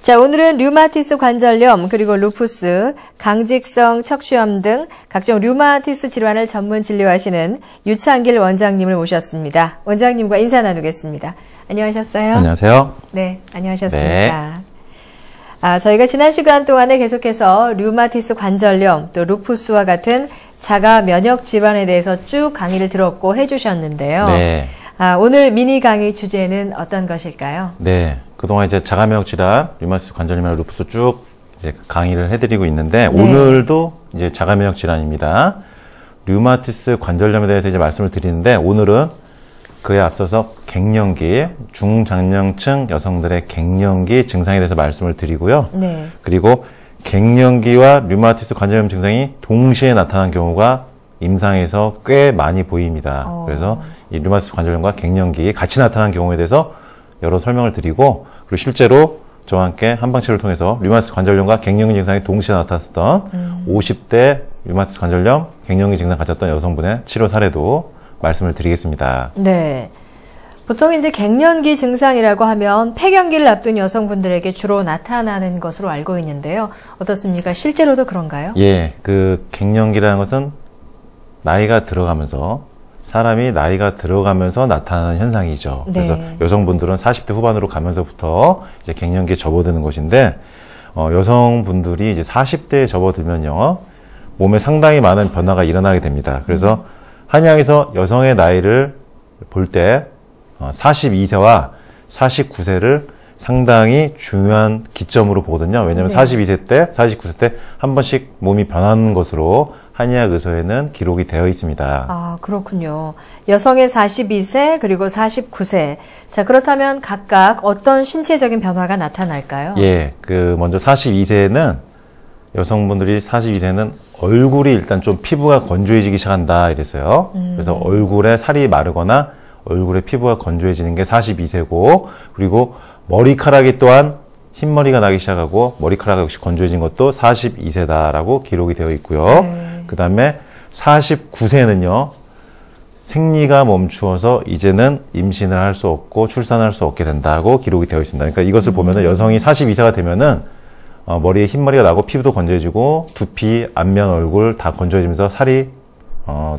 자, 오늘은 류마티스 관절염 그리고 루푸스, 강직성 척추염 등 각종 류마티스 질환을 전문 진료하시는 유창길 원장님을 모셨습니다. 원장님과 인사 나누겠습니다. 안녕하셨어요? 안녕하세요. 네, 안녕하셨습니다. 네. 저희가 지난 시간 동안에 계속해서 류마티스 관절염, 또 루푸스와 같은 자가 면역 질환에 대해서 쭉 강의를 들었고 해주셨는데요. 네. 오늘 미니 강의 주제는 어떤 것일까요? 네. 그동안 이제 자가 면역 질환, 류마티스 관절염이나 루푸스 쭉 이제 강의를 해드리고 있는데, 네. 오늘도 이제 자가 면역 질환입니다. 류마티스 관절염에 대해서 이제 말씀을 드리는데, 오늘은 그에 앞서서 갱년기, 중장년층 여성들의 갱년기 증상에 대해서 말씀을 드리고요. 네. 그리고 갱년기와 류마티스 관절염 증상이 동시에 나타난 경우가 임상에서 꽤 많이 보입니다. 그래서 이 류마티스 관절염과 갱년기 같이 나타난 경우에 대해서 여러 설명을 드리고, 그리고 실제로 저와 함께 한방치료를 통해서 류마티스 관절염과 갱년기 증상이 동시에 나타났었던 50대 류마티스 관절염, 갱년기 증상 가졌던 여성분의 치료 사례도 말씀을 드리겠습니다. 네. 보통 이제 갱년기 증상이라고 하면 폐경기를 앞둔 여성분들에게 주로 나타나는 것으로 알고 있는데요. 어떻습니까? 실제로도 그런가요? 예, 그 갱년기라는 것은 나이가 들어가면서, 사람이 나이가 들어가면서 나타나는 현상이죠. 네. 그래서 여성분들은 40대 후반으로 가면서부터 이제 갱년기에 접어드는 것인데, 여성분들이 이제 40대에 접어들면요, 몸에 상당히 많은 변화가 일어나게 됩니다. 그래서 한의학에서 여성의 나이를 볼 때 42세와 49세를 상당히 중요한 기점으로 보거든요. 왜냐하면 네. 42세 때, 49세 때 한 번씩 몸이 변하는 것으로 한의학 의서에는 기록이 되어 있습니다. 아, 그렇군요. 여성의 42세 그리고 49세. 자, 그렇다면 각각 어떤 신체적인 변화가 나타날까요? 예, 먼저 42세는 여성분들이 42세는 얼굴이 일단 좀 피부가 건조해지기 시작한다 이랬어요. 그래서 얼굴에 살이 마르거나 얼굴에 피부가 건조해지는 게 42세고, 그리고 머리카락이 또한 흰머리가 나기 시작하고 머리카락 역시 건조해진 것도 42세다라고 기록이 되어 있고요. 네. 그 다음에 49세는요, 생리가 멈추어서 이제는 임신을 할 수 없고 출산할 수 없게 된다고 기록이 되어 있습니다. 그러니까 이것을 보면은 여성이 42세가 되면은 머리에 흰머리가 나고 피부도 건조해지고 두피, 안면, 얼굴 다 건조해지면서 살이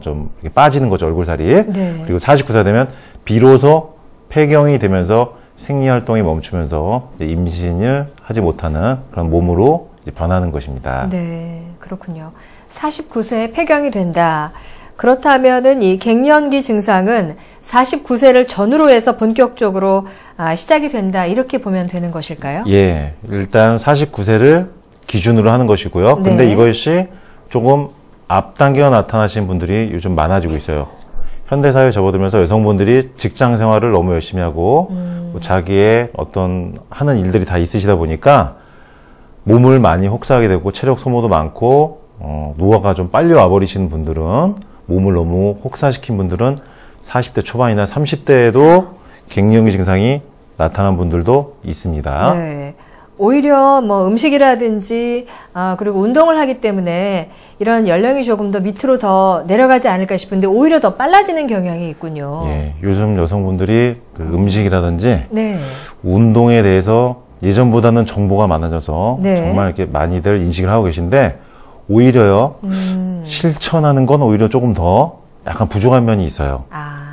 좀 이렇게 빠지는 거죠, 얼굴살이. 네. 그리고 49세가 되면 비로소 폐경이 되면서 생리 활동이 멈추면서 이제 임신을 하지 못하는 그런 몸으로 이제 변하는 것입니다. 네, 그렇군요. 49세에 폐경이 된다. 그렇다면은 이 갱년기 증상은 49세를 전후로 해서 본격적으로 시작이 된다, 이렇게 보면 되는 것일까요? 예, 일단 49세를 기준으로 하는 것이고요. 근데 네. 이것이 조금 앞당겨 나타나신 분들이 요즘 많아지고 있어요. 현대사회에 접어들면서 여성분들이 직장 생활을 너무 열심히 하고 자기의 어떤 하는 일들이 다 있으시다 보니까 몸을 많이 혹사하게 되고 체력 소모도 많고 노화가 좀 빨리 와버리시는 분들은, 몸을 너무 혹사시킨 분들은 40대 초반이나 30대에도 갱년기 증상이 나타난 분들도 있습니다. 네. 오히려 뭐 음식이라든지 그리고 운동을 하기 때문에 이런 연령이 조금 더 밑으로 더 내려가지 않을까 싶은데 오히려 더 빨라지는 경향이 있군요. 예, 요즘 여성분들이 그 음식이라든지 네. 운동에 대해서 예전보다는 정보가 많아져서 네. 정말 이렇게 많이들 인식을 하고 계신데, 오히려요 실천하는 건 오히려 조금 더 약간 부족한 면이 있어요.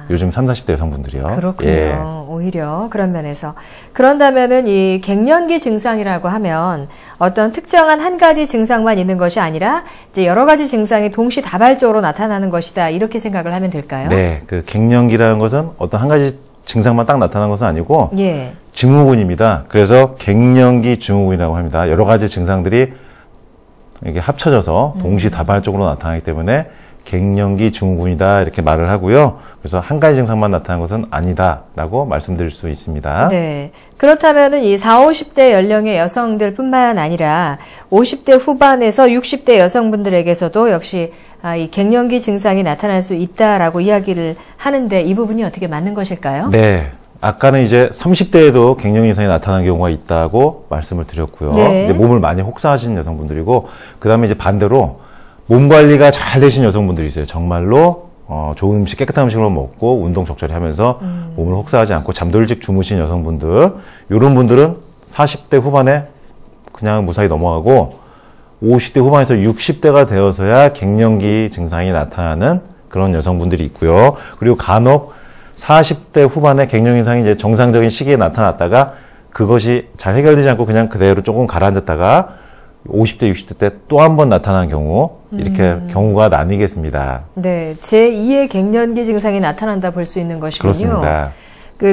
요즘 30, 40대 여성분들이요. 그렇군요. 예. 오히려 그런 면에서. 그런다면은 이 갱년기 증상이라고 하면 어떤 특정한 한 가지 증상만 있는 것이 아니라 이제 여러 가지 증상이 동시다발적으로 나타나는 것이다, 이렇게 생각을 하면 될까요? 네, 그 갱년기라는 것은 어떤 한 가지 증상만 딱 나타나는 것은 아니고 예. 증후군입니다. 그래서 갱년기 증후군이라고 합니다. 여러 가지 증상들이 이게 합쳐져서 동시다발적으로 나타나기 때문에 갱년기 증후군이다, 이렇게 말을 하고요. 그래서 한 가지 증상만 나타나는 것은 아니다라고 말씀드릴 수 있습니다. 네. 그렇다면은 이 40, 50대 연령의 여성들뿐만 아니라 50대 후반에서 60대 여성분들에게서도 역시 이 갱년기 증상이 나타날 수 있다라고 이야기를 하는데, 이 부분이 어떻게 맞는 것일까요? 네. 아까는 이제 30대에도 갱년기 증상이 나타나는 경우가 있다고 말씀을 드렸고요. 네. 근데 몸을 많이 혹사하시는 여성분들이고, 그 다음에 이제 반대로 몸 관리가 잘 되신 여성분들이 있어요. 정말로 좋은 음식, 깨끗한 음식을 먹고 운동 적절히 하면서 몸을 혹사하지 않고 잠도 일찍 주무신 여성분들, 이런 분들은 40대 후반에 그냥 무사히 넘어가고 50대 후반에서 60대가 되어서야 갱년기 증상이 나타나는 그런 여성분들이 있고요. 그리고 간혹 40대 후반에 갱년기 증상이 이제 정상적인 시기에 나타났다가 그것이 잘 해결되지 않고 그냥 그대로 조금 가라앉았다가 50대, 60대 때 또 한 번 나타나는 경우, 이렇게 경우가 나뉘겠습니다. 네, 제2의 갱년기 증상이 나타난다 볼 수 있는 것이군요. 그렇습니다.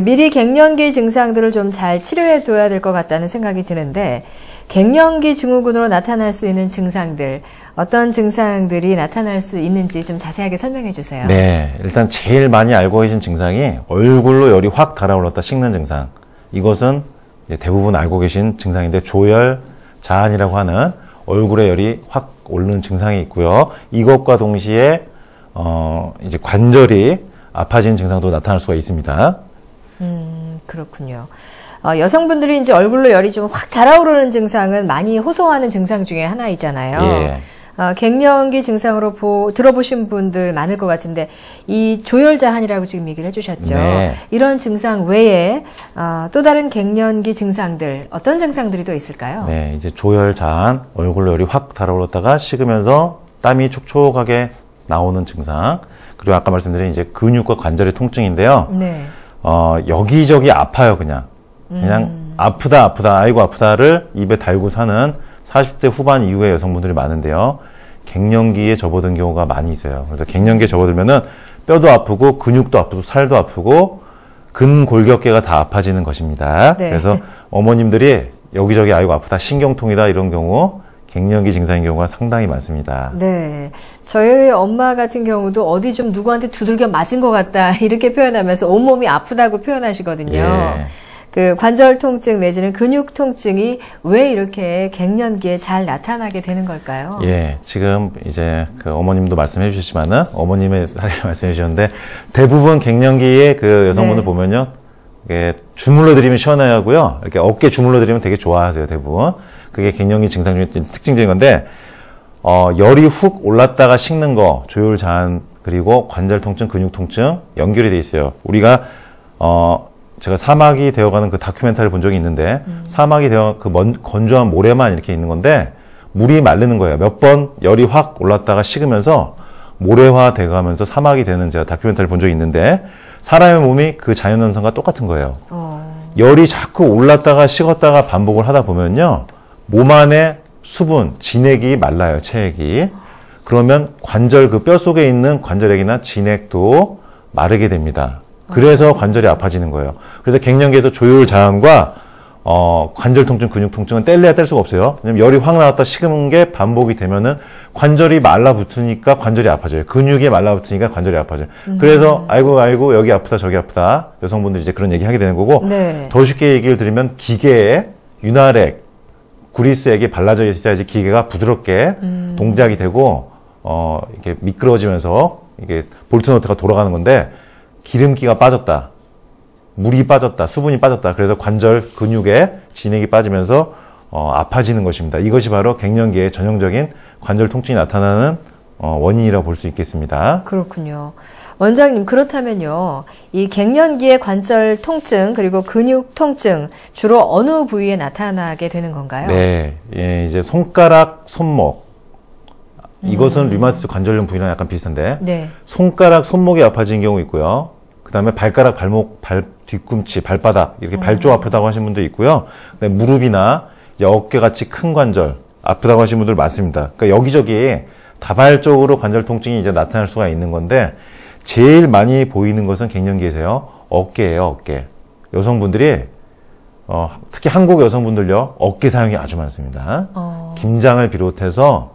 미리 갱년기 증상들을 좀 잘 치료해 둬야 될 것 같다는 생각이 드는데, 갱년기 증후군으로 나타날 수 있는 증상들, 어떤 증상들이 나타날 수 있는지 좀 자세하게 설명해 주세요. 네, 일단 제일 많이 알고 계신 증상이 얼굴로 열이 확 달아올랐다 식는 증상. 이것은 대부분 알고 계신 증상인데 조열, 자한이라고 하는 얼굴에 열이 확 오르는 증상이 있고요. 이것과 동시에 이제 관절이 아파지는 증상도 나타날 수가 있습니다. 그렇군요. 여성분들이 이제 얼굴로 열이 좀 확 달아오르는 증상은 많이 호소하는 증상 중에 하나이잖아요. 예. 갱년기 증상으로 들어보신 분들 많을 것 같은데, 이 조열자한이라고 지금 얘기를 해주셨죠. 네. 이런 증상 외에 또 다른 갱년기 증상들, 어떤 증상들이 또 있을까요? 네, 이제 조열, 자한, 얼굴로 열이 확 달아올랐다가 식으면서 땀이 촉촉하게 나오는 증상. 그리고 아까 말씀드린 이제 근육과 관절의 통증인데요. 네. 여기저기 아파요, 그냥. 아프다, 아이고 아프다를 입에 달고 사는 40대 후반 이후의 여성분들이 많은데요. 갱년기에 접어든 경우가 많이 있어요. 그래서 갱년기에 접어들면은 뼈도 아프고 근육도 아프고 살도 아프고 근골격계가 다 아파지는 것입니다. 네. 그래서 어머님들이 여기저기 아이고 아프다, 신경통이다 이런 경우 갱년기 증상인 경우가 상당히 많습니다. 네. 저희 엄마 같은 경우도 어디 좀 누구한테 두들겨 맞은 것 같다 이렇게 표현하면서 온몸이 아프다고 표현하시거든요. 예. 관절 통증 내지는 근육 통증이 왜 이렇게 갱년기에 잘 나타나게 되는 걸까요? 예, 지금 이제 어머님도 말씀해 주셨지만은 어머님의 사례를 말씀해 주셨는데 대부분 갱년기에 여성분들 네. 보면요, 주물러 드리면 시원해 하고요, 이렇게 어깨 주물러 드리면 되게 좋아하세요, 대부분. 그게 갱년기 증상 중에 특징적인 건데, 열이 훅 올랐다가 식는 거, 조열 자한, 그리고 관절 통증, 근육 통증 연결이 돼 있어요. 우리가, 제가 사막이 되어가는 그 다큐멘터리를 본 적이 있는데, 사막이 되어 건조한 모래만 이렇게 있는 건데, 물이 마르는 거예요. 몇 번 열이 확 올랐다가 식으면서 모래화 돼가면서 사막이 되는 제가 다큐멘터리를 본 적이 있는데, 사람의 몸이 그 자연현상과 똑같은 거예요. 열이 자꾸 올랐다가 식었다가 반복을 하다 보면요, 몸 안에 수분, 진액이 말라요, 체액이. 그러면 관절, 뼈 속에 있는 관절액이나 진액도 마르게 됩니다. 그래서 관절이 아파지는 거예요. 그래서 갱년기에서 조열 자한과 관절 통증, 근육 통증은 뗄래야 뗄 수가 없어요. 왜냐면 열이 확 나왔다 식은 게 반복이 되면은 관절이 말라붙으니까 관절이 아파져요. 근육이 말라붙으니까 관절이 아파져요. 그래서 아이고 여기 아프다 저기 아프다, 여성분들이 이제 그런 얘기 하게 되는 거고, 네. 더 쉽게 얘기를 드리면 기계에 윤활액, 구리스액이 발라져 있어야지 기계가 부드럽게 동작이 되고 이렇게 미끄러지면서 이게 볼트너트가 돌아가는 건데, 기름기가 빠졌다, 물이 빠졌다, 수분이 빠졌다, 그래서 관절 근육에 진액이 빠지면서 아파지는 것입니다. 이것이 바로 갱년기의 전형적인 관절 통증이 나타나는 원인이라고 볼 수 있겠습니다. 그렇군요. 원장님, 그렇다면요, 이 갱년기의 관절 통증 그리고 근육 통증 주로 어느 부위에 나타나게 되는 건가요? 네, 예, 이제 손가락, 손목, 이것은 류마티스 관절염 부위랑 약간 비슷한데, 네. 손가락, 손목이 아파지는 경우 있고요. 그 다음에 발가락, 발목, 뒤꿈치, 발바닥, 이렇게 발 쪽 아프다고 하시는 분도 있고요. 그다음에 무릎이나 이제 어깨같이 큰 관절 아프다고 하시는 분들 많습니다. 그러니까 여기저기 다발적으로 관절 통증이 이제 나타날 수가 있는 건데, 제일 많이 보이는 것은 갱년기에서요, 어깨예요, 어깨. 여성분들이, 특히 한국 여성분들요, 어깨 사용이 아주 많습니다. 김장을 비롯해서,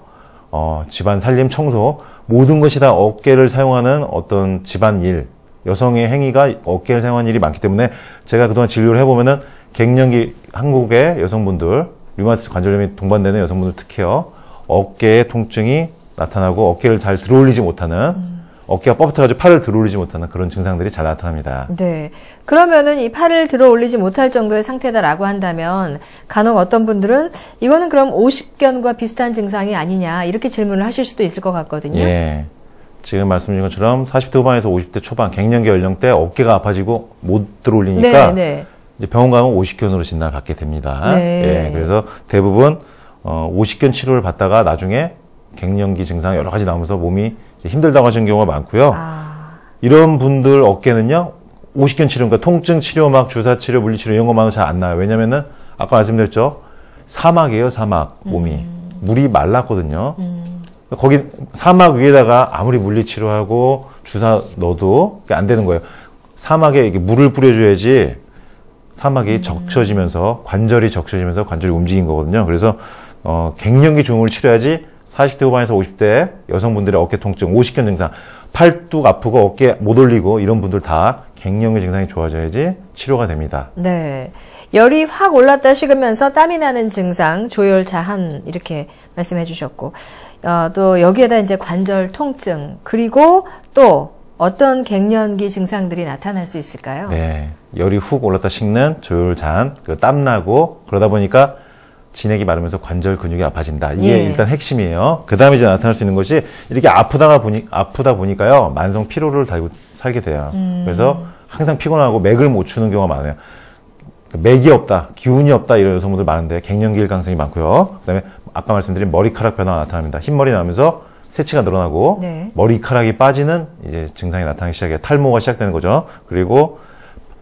집안 살림, 청소, 모든 것이 다 어깨를 사용하는 어떤 집안 일, 여성의 행위가 어깨를 사용하는 일이 많기 때문에, 제가 그동안 진료를 해보면은 갱년기 한국의 여성분들, 류마티스 관절염이 동반되는 여성분들 특히요, 어깨의 통증이 나타나고 어깨를 잘 들어올리지 못하는, 어깨가 뻣뻣해가지고 팔을 들어올리지 못하는 그런 증상들이 잘 나타납니다. 네. 그러면은 이 팔을 들어올리지 못할 정도의 상태다라고 한다면, 간혹 어떤 분들은 이거는 그럼 오십견과 비슷한 증상이 아니냐, 이렇게 질문을 하실 수도 있을 것 같거든요. 예. 지금 말씀드린 것처럼 40대 후반에서 50대 초반 갱년기 연령대 어깨가 아파지고 못 들어올리니까, 네. 이제 병원 가면 오십견으로 진단을 받게 됩니다. 네. 예, 그래서 대부분 오십견 치료를 받다가 나중에 갱년기 증상 여러 가지 나오면서 몸이 이제 힘들다고 하시는 경우가 많고요. 이런 분들 어깨는요, 오십견 치료, 그러니까 통증 치료, 막 주사 치료, 물리 치료 이런 것만은 잘 안 나요. 왜냐면은 아까 말씀드렸죠, 사막이에요, 사막 몸이 물이 말랐거든요. 거기 사막 위에다가 아무리 물리 치료하고 주사 넣어도 안 되는 거예요. 사막에 이게 물을 뿌려줘야지 사막이 적셔지면서 관절이 움직인 거거든요. 그래서 갱년기 증후를 치료해야지 40대 후반에서 50대 여성분들의 어깨 통증, 오십견 증상, 팔뚝 아프고 어깨 못 올리고 이런 분들 다 갱년기 증상이 좋아져야지 치료가 됩니다. 네. 열이 확 올랐다 식으면서 땀이 나는 증상, 조열, 자한 이렇게 말씀해 주셨고, 또 여기에다 이제 관절 통증, 그리고 또 어떤 갱년기 증상들이 나타날 수 있을까요? 네. 열이 훅 올랐다 식는 조열, 자한, 땀 나고 그러다 보니까 진액이 마르면서 관절 근육이 아파진다. 이게 예. 일단 핵심이에요. 그 다음에 이제 나타날 수 있는 것이 이렇게 아프다 보니까요. 만성 피로를 달고 살게 돼요. 그래서 항상 피곤하고 맥을 못 추는 경우가 많아요. 맥이 없다, 기운이 없다 이런 여성분들 많은데 갱년기일 가능성이 많고요. 그 다음에 아까 말씀드린 머리카락 변화가 나타납니다. 흰머리 나면서 새치가 늘어나고 네. 머리카락이 빠지는 이제 증상이 나타나기 시작해요. 탈모가 시작되는 거죠. 그리고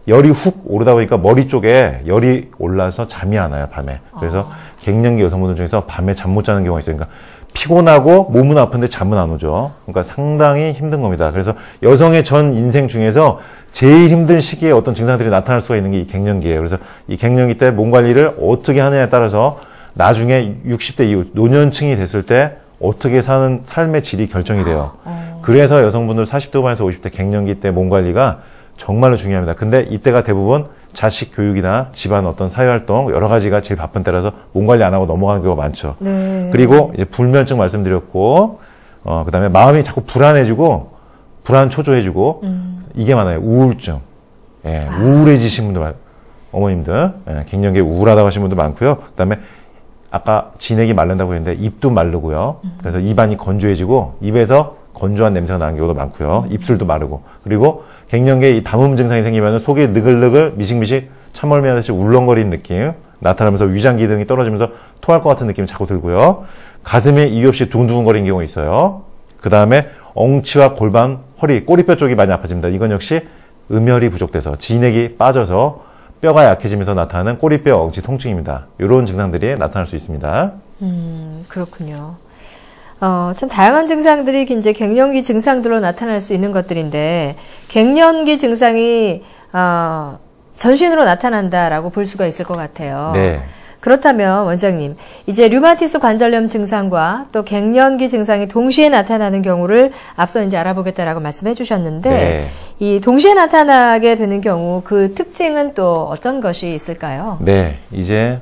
열이 훅 오르다 보니까 머리 쪽에 열이 올라서 잠이 안 와요, 밤에. 그래서 갱년기 여성분들 중에서 밤에 잠 못 자는 경우가 있어요. 그러니까 피곤하고 몸은 아픈데 잠은 안 오죠. 그러니까 상당히 힘든 겁니다. 그래서 여성의 전 인생 중에서 제일 힘든 시기에 어떤 증상들이 나타날 수가 있는 게 이 갱년기예요. 그래서 이 갱년기 때 몸 관리를 어떻게 하느냐에 따라서 나중에 60대 이후 노년층이 됐을 때 어떻게 사는 삶의 질이 결정이 돼요. 그래서 여성분들 40대 후반에서 50대 갱년기 때 몸 관리가 정말로 중요합니다. 근데 이때가 대부분 자식 교육이나 집안 어떤 사회활동 여러 가지가 제일 바쁜 때라서 몸 관리 안 하고 넘어가는 경우가 많죠. 네. 그리고 이제 불면증 말씀드렸고, 그다음에 마음이 자꾸 불안해지고, 불안 초조해지고, 이게 많아요. 우울증. 예, 우울해지신 분들, 어머님들, 예, 갱년기에 우울하다고 하시는 분들 많고요. 그다음에 아까 진액이 마른다고 했는데 입도 마르고요. 그래서 입안이 건조해지고 입에서 건조한 냄새가 나는 경우도 많고요. 입술도 마르고. 그리고 갱년기에 이 담음 증상이 생기면 속이 느글느글 미식미식 찬멀미 하듯이 울렁거리는 느낌 나타나면서 위장 기능이 떨어지면서 토할 것 같은 느낌이 자꾸 들고요. 가슴이 이유 없이 두근두근거리는 경우가 있어요. 그 다음에 엉치와 골반, 허리, 꼬리뼈 쪽이 많이 아파집니다. 이건 역시 음혈이 부족돼서 진액이 빠져서 뼈가 약해지면서 나타나는 꼬리뼈 엉치 통증입니다. 이런 증상들이 나타날 수 있습니다. 그렇군요. 참 다양한 증상들이 이제 갱년기 증상들로 나타날 수 있는 것들인데 갱년기 증상이 전신으로 나타난다라고 볼 수가 있을 것 같아요. 네. 그렇다면 원장님, 이제 류마티스 관절염 증상과 또 갱년기 증상이 동시에 나타나는 경우를 앞서 이제 알아보겠다라고 말씀해 주셨는데 네. 이 동시에 나타나게 되는 경우 그 특징은 또 어떤 것이 있을까요? 네, 이제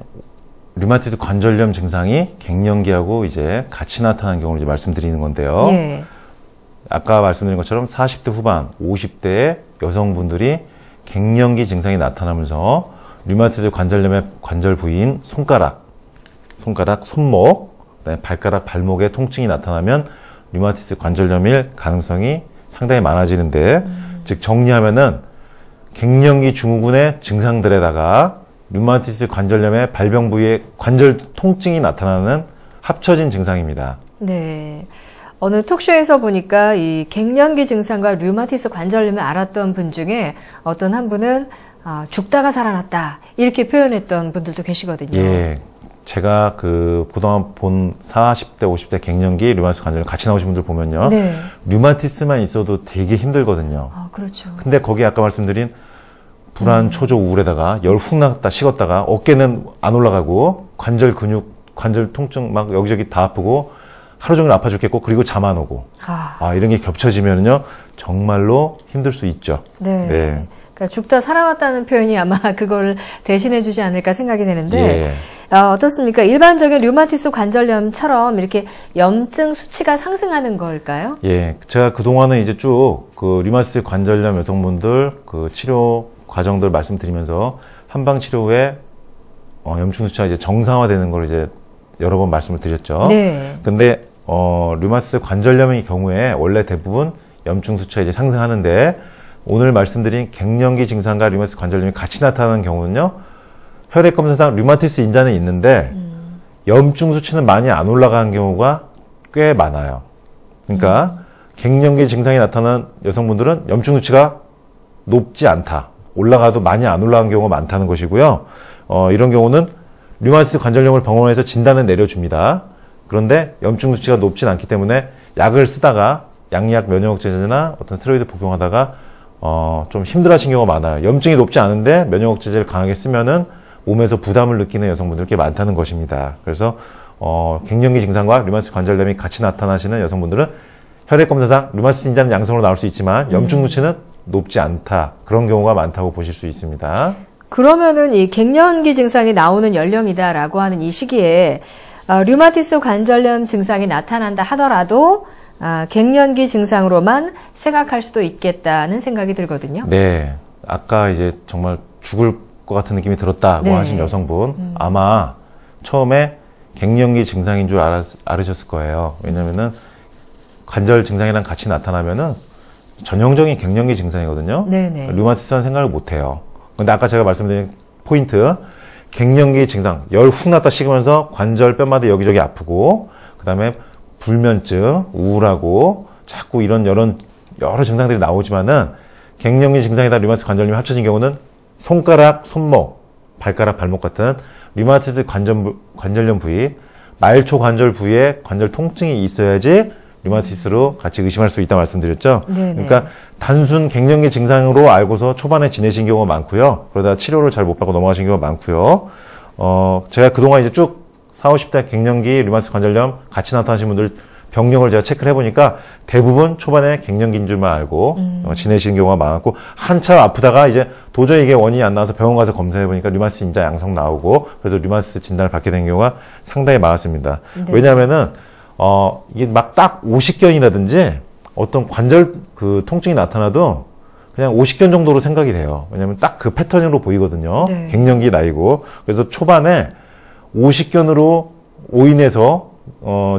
류마티스 관절염 증상이 갱년기하고 이제 같이 나타나는 경우를 이제 말씀드리는 건데요. 예. 아까 말씀드린 것처럼 40대 후반, 50대의 여성분들이 갱년기 증상이 나타나면서 류마티스 관절염의 관절 부위인 손가락, 손목, 그다음에 발가락, 발목에 통증이 나타나면 류마티스 관절염일 가능성이 상당히 많아지는데, 즉 정리하면은 갱년기 증후군의 증상들에다가 류마티스 관절염의 발병 부위에 관절 통증이 나타나는 합쳐진 증상입니다. 네. 어느 톡쇼에서 보니까 이 갱년기 증상과 류마티스 관절염을 앓았던 분 중에 어떤 한 분은 죽다가 살아났다 이렇게 표현했던 분들도 계시거든요. 예, 제가 그동안 본 40대, 50대 갱년기 류마티스 관절염 같이 나오신 분들 보면요. 네. 류마티스만 있어도 되게 힘들거든요. 그렇죠. 근데 거기 아까 말씀드린 불안, 초조, 우울에다가 열 훅 났다 식었다가 어깨는 안 올라가고 관절 근육, 관절 통증 막 여기저기 다 아프고 하루 종일 아파 죽겠고 그리고 잠 안 오고 이런 게 겹쳐지면요 정말로 힘들 수 있죠. 네. 네. 그러니까 죽다 살아왔다는 표현이 아마 그걸 대신해 주지 않을까 생각이 되는데 예. 어떻습니까? 일반적인 류마티스 관절염처럼 이렇게 염증 수치가 상승하는 걸까요? 예, 제가 그동안은 이제 쭉 그 류마티스 관절염 여성분들 그 치료 과정들 말씀드리면서 한방 치료 후에 염증 수치가 이제 정상화되는 걸 이제 여러 번 말씀을 드렸죠. 네. 근데 류마티스 관절염의 경우에 원래 대부분 염증 수치가 이제 상승하는데 오늘 말씀드린 갱년기 증상과 류마티스 관절염이 같이 나타나는 경우는요, 혈액 검사상 류마티스 인자는 있는데 염증 수치는 많이 안 올라가는 경우가 꽤 많아요. 그러니까 갱년기 증상이 나타나는 여성분들은 염증 수치가 높지 않다. 올라가도 많이 안 올라간 경우가 많다는 것이고요. 이런 경우는 류마티스 관절염을 병원에서 진단을 내려줍니다. 그런데 염증 수치가 높진 않기 때문에 약을 쓰다가 양약 면역억제제나 어떤 스테로이드 복용하다가 좀 힘들어하신 경우가 많아요. 염증이 높지 않은데 면역억제제를 강하게 쓰면은 몸에서 부담을 느끼는 여성분들 꽤 많다는 것입니다. 그래서 갱년기 증상과 류마티스 관절염이 같이 나타나시는 여성분들은 혈액검사상 류마티스 인자는 양성으로 나올 수 있지만 염증 수치는 높지 않다. 그런 경우가 많다고 보실 수 있습니다. 그러면은 이 갱년기 증상이 나오는 연령이다라고 하는 이 시기에 류마티스 관절염 증상이 나타난다 하더라도 갱년기 증상으로만 생각할 수도 있겠다는 생각이 들거든요. 네. 아까 이제 정말 죽을 것 같은 느낌이 들었다고 네. 하신 여성분 아마 처음에 갱년기 증상인 줄 알으셨을 거예요. 왜냐면은 관절 증상이랑 같이 나타나면은 전형적인 갱년기 증상이거든요. 네네. 류마티스는 생각을 못 해요. 근데 아까 제가 말씀드린 포인트, 갱년기 증상, 열 훅 났다 식으면서 관절 뼈마다 여기저기 아프고, 그 다음에 불면증, 우울하고, 자꾸 이런 여러 증상들이 나오지만은, 갱년기 증상이다 류마티스 관절염이 합쳐진 경우는 손가락, 손목, 발가락, 발목 같은 류마티스 관절염 부위, 말초 관절 부위에 관절 통증이 있어야지 류마티스로 같이 의심할 수 있다 말씀드렸죠. 네네. 그러니까 단순 갱년기 증상으로 알고서 초반에 지내신 경우가 많고요. 그러다 치료를 잘 못 받고 넘어가신 경우가 많고요. 제가 그동안 이제 쭉 40, 50대 갱년기 류마티스 관절염 같이 나타나신 분들 병력을 제가 체크를 해보니까 대부분 초반에 갱년기인 줄만 알고 지내시는 경우가 많았고, 한참 아프다가 이제 도저히 이게 원인이 안 나와서 병원 가서 검사해보니까 류마티스 인자 양성 나오고, 그래도 류마티스 진단을 받게 된 경우가 상당히 많았습니다. 네. 왜냐하면은 이게 막 딱 50견이라든지 어떤 관절 그 통증이 나타나도 그냥 50견 정도로 생각이 돼요. 왜냐하면 딱 그 패턴으로 보이거든요. 네. 갱년기 나이고. 그래서 초반에 50견으로 오인해서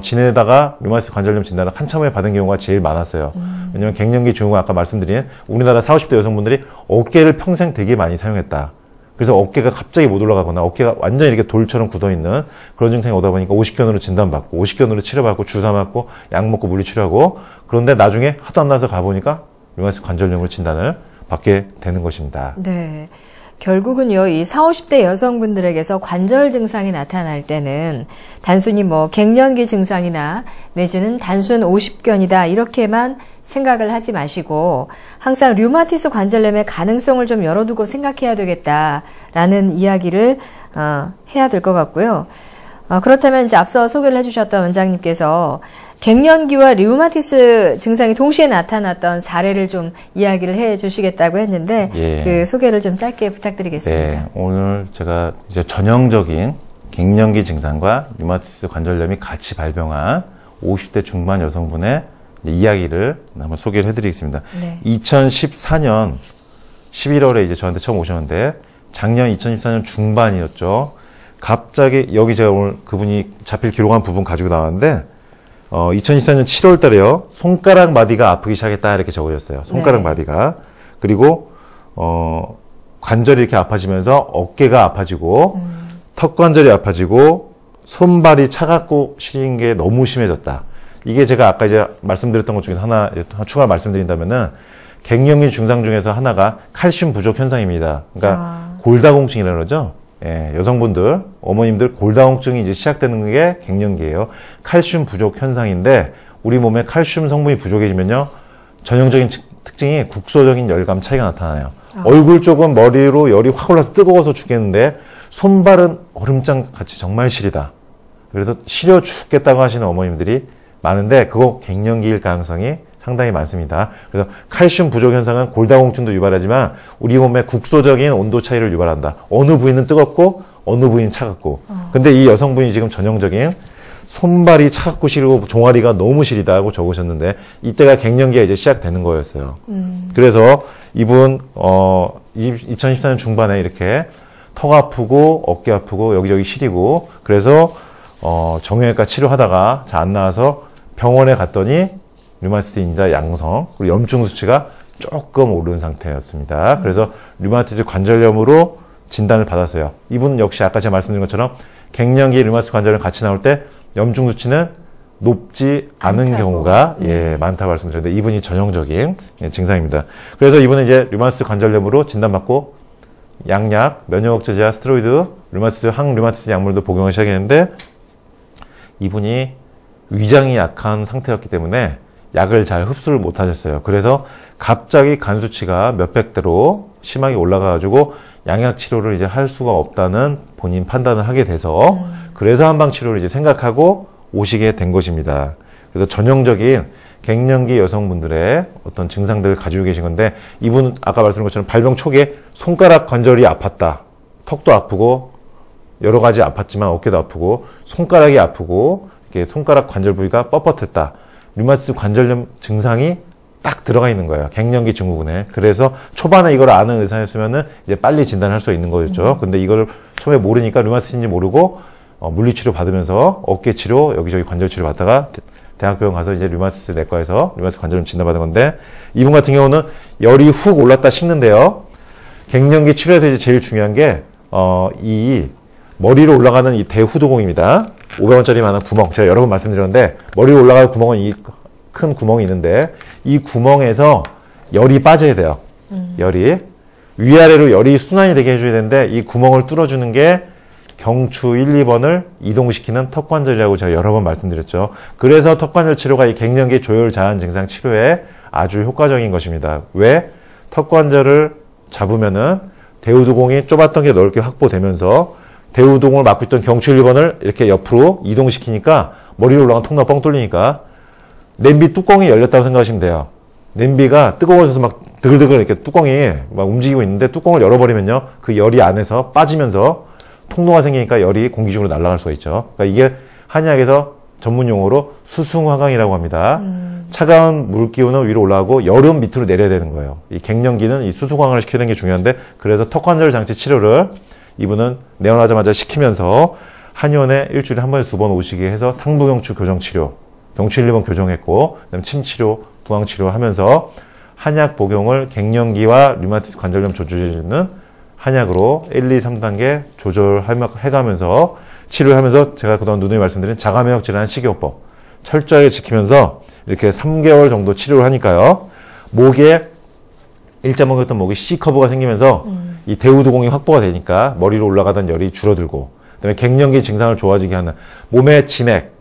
지내다가 류마티스 관절염 진단을 한참 후에 받은 경우가 제일 많았어요. 왜냐하면 갱년기 증후가 아까 말씀드린 우리나라 40, 50대 여성분들이 어깨를 평생 되게 많이 사용했다. 그래서 어깨가 갑자기 못 올라가거나 어깨가 완전히 이렇게 돌처럼 굳어있는 그런 증상이 오다 보니까 50견으로 진단받고 50견으로 치료받고 주사 맞고 약 먹고 물리치료하고, 그런데 나중에 하도 안 나서 가보니까 류마티스 관절염으로 진단을 받게 되는 것입니다. 네. 결국은요, 이 40, 50대 여성분들에게서 관절 증상이 나타날 때는 단순히 뭐 갱년기 증상이나 내지는 단순 50견이다 이렇게만 생각을 하지 마시고 항상 류마티스 관절염의 가능성을 좀 열어두고 생각해야 되겠다라는 이야기를 해야 될 것 같고요. 그렇다면 이제 앞서 소개를 해주셨던 원장님께서 갱년기와 류마티스 증상이 동시에 나타났던 사례를 좀 이야기를 해 주시겠다고 했는데 예. 그 소개를 좀 짧게 부탁드리겠습니다. 네, 오늘 제가 이제 전형적인 갱년기 증상과 류마티스 관절염이 같이 발병한 50대 중반 여성분의 이야기를 한번 소개를 해드리겠습니다. 네. 2014년 11월에 이제 저한테 처음 오셨는데 작년 2014년 중반이었죠. 갑자기 여기 제가 오늘 그분이 자필 기록한 부분 가지고 나왔는데 2014년 7월 달에요. 손가락 마디가 아프기 시작했다 이렇게 적어졌어요. 손가락 네. 마디가. 그리고 관절이 이렇게 아파지면서 어깨가 아파지고 턱관절이 아파지고 손발이 차갑고 시린 게 너무 심해졌다. 이게 제가 아까 이제 말씀드렸던 것 중에 하나 추가로 말씀드린다면은 갱년기 증상 중에서 하나가 칼슘 부족 현상입니다. 그러니까 골다공증이라고 그러죠. 예, 여성분들, 어머님들 골다공증이 이제 시작되는 게 갱년기예요. 칼슘 부족 현상인데 우리 몸에 칼슘 성분이 부족해지면요. 전형적인 특징이 국소적인 열감 차이가 나타나요. 얼굴 쪽은 머리로 열이 확 올라서 뜨거워서 죽겠는데 손발은 얼음장 같이 정말 시리다. 그래서 시려 죽겠다고 하시는 어머님들이 많은데 그거 갱년기일 가능성이 상당히 많습니다. 그래서 칼슘 부족 현상은 골다공증도 유발하지만 우리 몸의 국소적인 온도 차이를 유발한다. 어느 부위는 뜨겁고 어느 부위는 차갑고. 근데 이 여성분이 지금 전형적인 손발이 차갑고 시리고 종아리가 너무 시리다고 적으셨는데 이때가 갱년기가 이제 시작되는 거였어요. 그래서 이분 2014년 중반에 이렇게 턱 아프고 어깨 아프고 여기저기 시리고 그래서 정형외과 치료하다가 잘 안 나와서 병원에 갔더니 류마티스 인자 양성 그리고 염증 수치가 조금 오른 상태였습니다. 그래서 류마티스 관절염으로 진단을 받았어요. 이분 역시 아까 제가 말씀드린 것처럼 갱년기 류마티스 관절염 같이 나올 때 염증 수치는 높지 않은 경우가 많다고 말씀드렸는데 이분이 전형적인 증상입니다. 그래서 이분은 이제 류마티스 관절염으로 진단받고 양약, 면역 억제제와 스테로이드, 류마티스 항류마티스 약물도 복용을 시작했는데 이분이 위장이 약한 상태였기 때문에 약을 잘 흡수를 못 하셨어요. 그래서 갑자기 간 수치가 몇백대로 심하게 올라가가지고 양약 치료를 이제 할 수가 없다는 본인 판단을 하게 돼서 그래서 한방 치료를 이제 생각하고 오시게 된 것입니다. 그래서 전형적인 갱년기 여성분들의 어떤 증상들을 가지고 계신 건데 이분은 아까 말씀드린 것처럼 발병 초기에 손가락 관절이 아팠다. 턱도 아프고 여러 가지 아팠지만 어깨도 아프고 손가락이 아프고 이렇게 손가락 관절 부위가 뻣뻣했다. 류마티스 관절염 증상이 딱 들어가 있는 거예요. 갱년기 증후군에. 그래서 초반에 이걸 아는 의사였으면은 이제 빨리 진단할 수 있는 거였죠. 근데 이걸 처음에 모르니까 류마티스인지 모르고 물리치료 받으면서 어깨 치료, 여기저기 관절 치료 받다가 대학병원 가서 이제 류마티스 내과에서 류마티스 관절염 진단받은 건데 이분 같은 경우는 열이 훅 올랐다 식는데요. 갱년기 치료에서 이제 제일 중요한 게 이 머리로 올라가는 이 대후두공입니다. 500원짜리만한 구멍. 제가 여러 번 말씀드렸는데 머리로 올라가는 구멍은 이 큰 구멍이 있는데 이 구멍에서 열이 빠져야 돼요. 열이. 위아래로 열이 순환이 되게 해줘야 되는데 이 구멍을 뚫어주는 게 경추 1, 2번을 이동시키는 턱관절이라고 제가 여러 번 말씀드렸죠. 그래서 턱관절 치료가 이 갱년기 조혈 자한 증상 치료에 아주 효과적인 것입니다. 왜? 턱관절을 잡으면은 대우두공이 좁았던 게 넓게 확보되면서 대우두공을 막고 있던 경추 1, 2번을 이렇게 옆으로 이동시키니까 머리로 올라간 통로가 뻥 뚫리니까 냄비 뚜껑이 열렸다고 생각하시면 돼요. 냄비가 뜨거워져서 막 드글드글 이렇게 뚜껑이 막 움직이고 있는데 뚜껑을 열어버리면요. 그 열이 안에서 빠지면서 통로가 생기니까 열이 공기 중으로 날아갈 수가 있죠. 그러니까 이게 한의학에서 전문 용어로 수승화강이라고 합니다. 차가운 물기운은 위로 올라가고 열은 밑으로 내려야 되는 거예요. 이 갱년기는 이 수승화강을 시켜야 되는 게 중요한데 그래서 턱관절 장치 치료를 이분은 내원하자마자 시키면서 한의원에 일주일에 한 번에서 2번 오시게 해서 상부경추 교정치료, 경추 1, 2번 교정했고 그다음에 침치료, 부항치료 하면서 한약 복용을 갱년기와 류마티스 관절염 조절해주는 한약으로 1, 2, 3단계 조절해가면서 치료를 하면서 제가 그동안 누누이 말씀드린 자가면역 질환 식이요법 철저하게 지키면서 이렇게 3개월 정도 치료를 하니까요. 목에 일자목이었던 목에 C커브가 생기면서 이 대우두공이 확보가 되니까 머리로 올라가던 열이 줄어들고 그다음에 갱년기 증상을 좋아지게 하는 몸의 진액,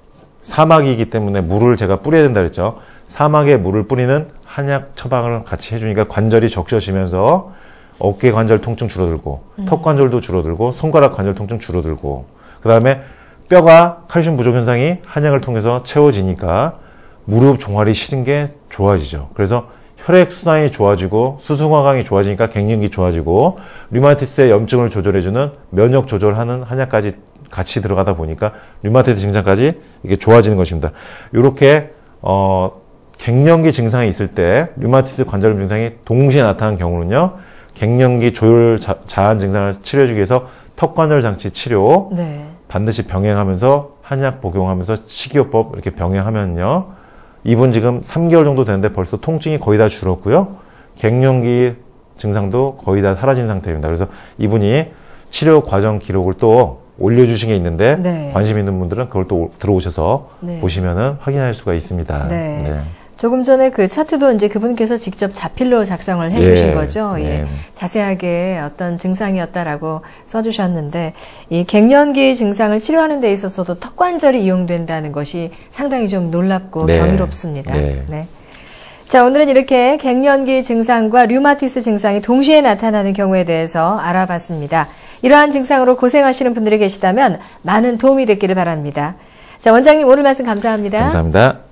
사막이기 때문에 물을 제가 뿌려야 된다 그랬죠. 사막에 물을 뿌리는 한약 처방을 같이 해주니까 관절이 적셔지면서 어깨 관절 통증 줄어들고 턱 관절도 줄어들고 손가락 관절 통증 줄어들고 그 다음에 뼈가 칼슘 부족 현상이 한약을 통해서 채워지니까 무릎 종아리 시린 게 좋아지죠. 그래서 혈액 순환이 좋아지고 수승화강이 좋아지니까 갱년기 좋아지고 류마티스의 염증을 조절해주는 면역 조절하는 한약까지 같이 들어가다 보니까 류마티스 증상까지 이게 좋아지는 것입니다. 이렇게 갱년기 증상이 있을 때 류마티스 관절염 증상이 동시에 나타난 경우는요. 갱년기 조혈 자한 증상을 치료해주기 위해서 턱관절 장치 치료 반드시 병행하면서 한약 복용하면서 식이요법 이렇게 병행하면요. 이분 지금 3개월 정도 됐는데 벌써 통증이 거의 다 줄었고요. 갱년기 증상도 거의 다 사라진 상태입니다. 그래서 이분이 치료 과정 기록을 또 올려주신 게 있는데 관심 있는 분들은 그걸 또 들어오셔서 보시면은 확인할 수가 있습니다. 조금 전에 그 차트도 이제 그분께서 직접 자필로 작성을 해주신 거죠. 자세하게 어떤 증상이었다라고 써주셨는데 이 갱년기 증상을 치료하는 데 있어서도 턱관절이 이용된다는 것이 상당히 좀 놀랍고 경이롭습니다. 자, 오늘은 이렇게 갱년기 증상과 류마티스 증상이 동시에 나타나는 경우에 대해서 알아봤습니다. 이러한 증상으로 고생하시는 분들이 계시다면 많은 도움이 됐기를 바랍니다. 자, 원장님 오늘 말씀 감사합니다. 감사합니다.